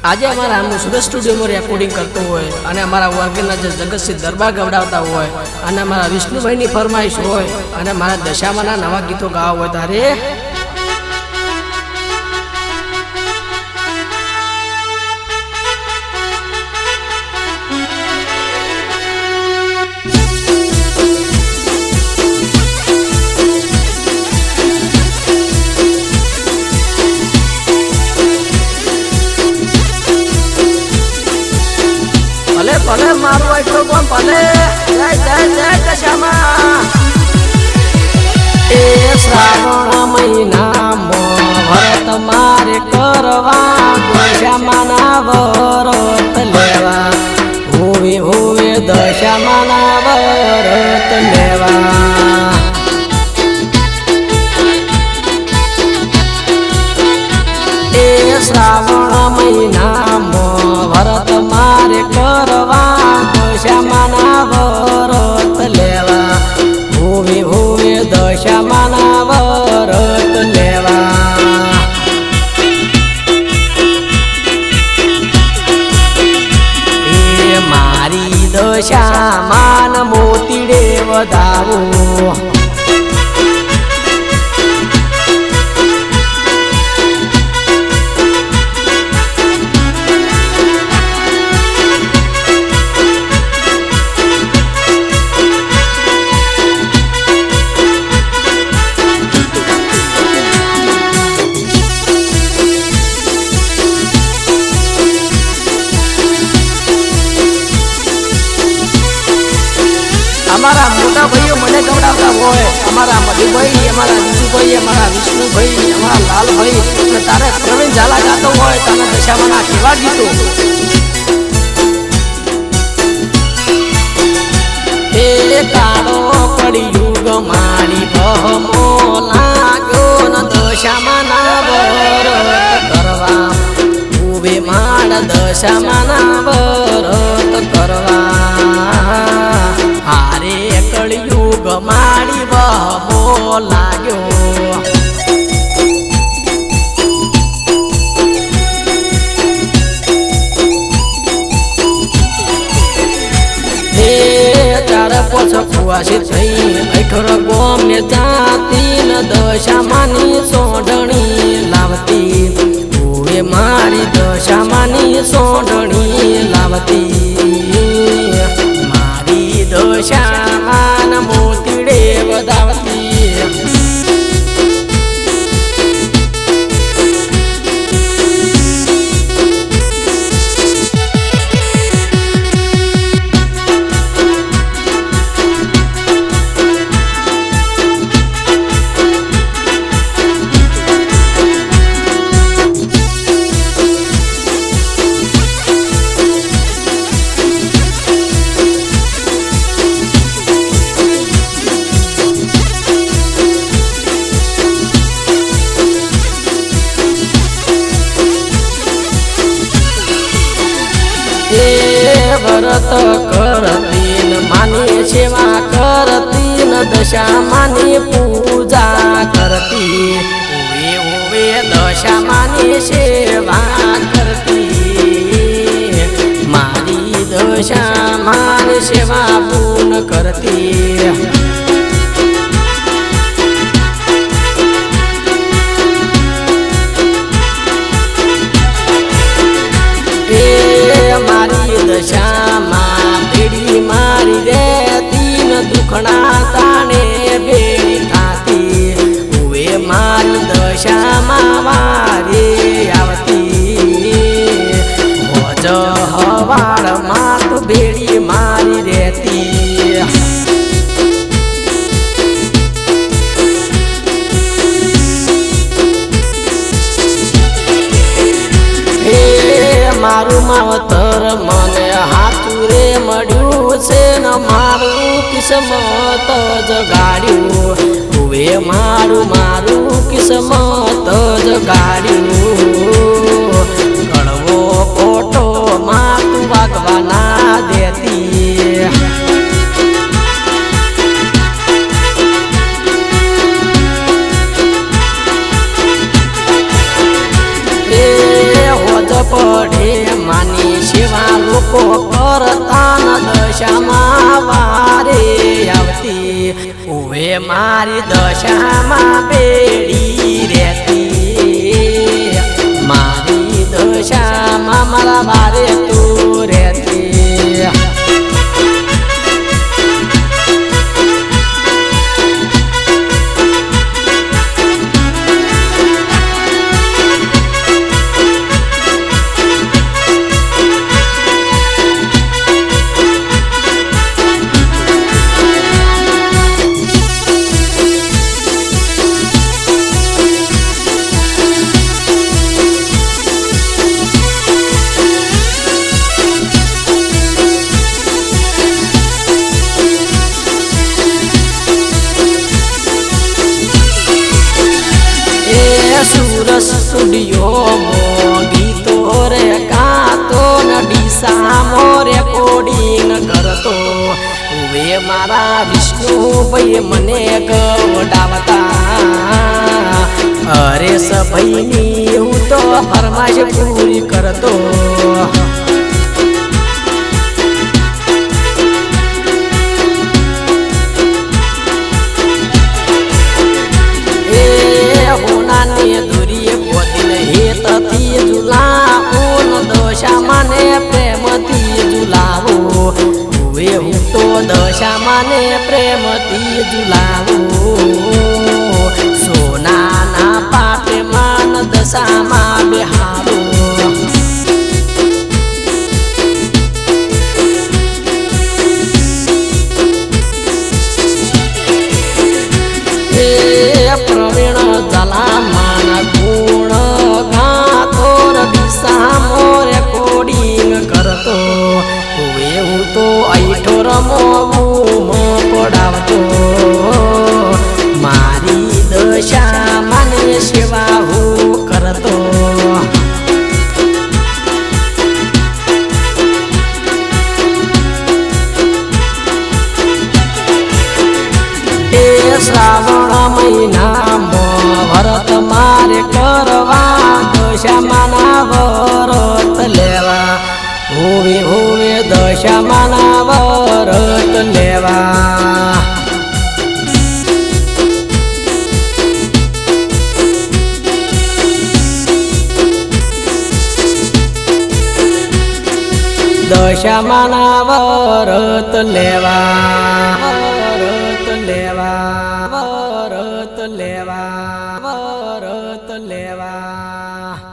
આજે અમારા આમનું સુરત સ્ટુડિયોમાં રેકોર્ડિંગ કરતો હોય અને અમારા વર્ગના જે જગતસિંહ દરબાર ગવડાવતા હોય અને અમારા વિષ્ણુભાઈની ફરમાઈશ હોય અને મારા દશામાના નવા ગીતો ગાવા હોય તારે ભલે મારું આટલો કોમ ભલે જય જય જય દશામાં એ શ્રાવણ મહિનામાં વ્રત મારે કરવા દશામાના વ્રત લેવા હોવે હોવે દશામાના વ્રત લેવા એ શ્રાવણ મહિનામાં વ્રત મારે કરવા દશામાના વ્રત લેવા હોવે હોવે દશામાના વ્રત લેવા એ મારી દશામાન મોતીડે વધાવો અમારા મોટા ભાઈઓ મને ગવડાવતા હોય અમારા મધુભાઈ અમારા વિજુભાઈ અમારા વિષ્ણુભાઈ અમારા લાલભાઈ અને તારે પ્રવીણ ઝાલા ગાતો હોય તને દશામાના કેવા ગીતો એ કાળો કળિયુગ મારી બહમો લાગ્યો ન દશામાના વ્રત કરવા ઉભે માળ દશામાના વ્રત કરવા હારે કળિયુગ મારી બહમો લાગ્યો હે ચાર પોછ ફુવાસી થઈ અઠોર ગોમ ને જાતી ન દશામાની સોઢણી લાવતી ઓવે મારી દશામાની સોઢણી લાવતી દશામાન મોતીડે વધાવતી વ્રત કરતી માની સેવા કરતી ન દશામાની પૂજા કરતી ઓવે ઓવે દશામાની સેવા કરતી મારી દશામાની સેવા પૂર્ણ કરતી મારી દશામાં ભેડી મારી રેતી ન દુખણા તાણે ભેડી થાતી ઉવે મારી દશામાં મારી આવતી હોજ હવાળ માં તો ભેડી મારી રેતી મારું માવતર મને હાથું રે મળ્યું છે ને મારું કિસ્મત જગાડ્યું હવે મારું મારું કિસ્મત જગાડ્યું કડવો ખોટો માં તું વાગવા ના દેતી પડે લોકો કરતા ન દશામાં વારે આવતી ઉવે મારી દશામાં બેડી રહેતી મારી દશામાં મારા બારે તું રહેતી સુરસ સ્ટુડિયો ગીતો રે ગાતો ડીસામો રેકોર્ડિંગ કરતો વે મારા વિષ્ણુભાઈ મને ગવડાવતા અરે સભાઈની હું તો ફરમાશ પૂરી કરતો દશામાને પ્રેમથી ઝુલાવો હું તો દશામાને પ્રેમથી ઝુલાવો સોનાના પાટેમાં દશામાં બેહારો પ્રવીણ જલામાના ગુણ ગાતો ડીસામો રેકોર્ડિંગ કરતો હું તો આઈઠો રમવું પડાવતો મારી દશા મને સેવા હું કરતો શ્રાવણ મહિનામાં વ્રત મારે કરવા દશામાના વ્રત લેવા હોવે હોવે દશામાના વ્રત લેવા દશામાના વ્રત લેવા વરત લેવા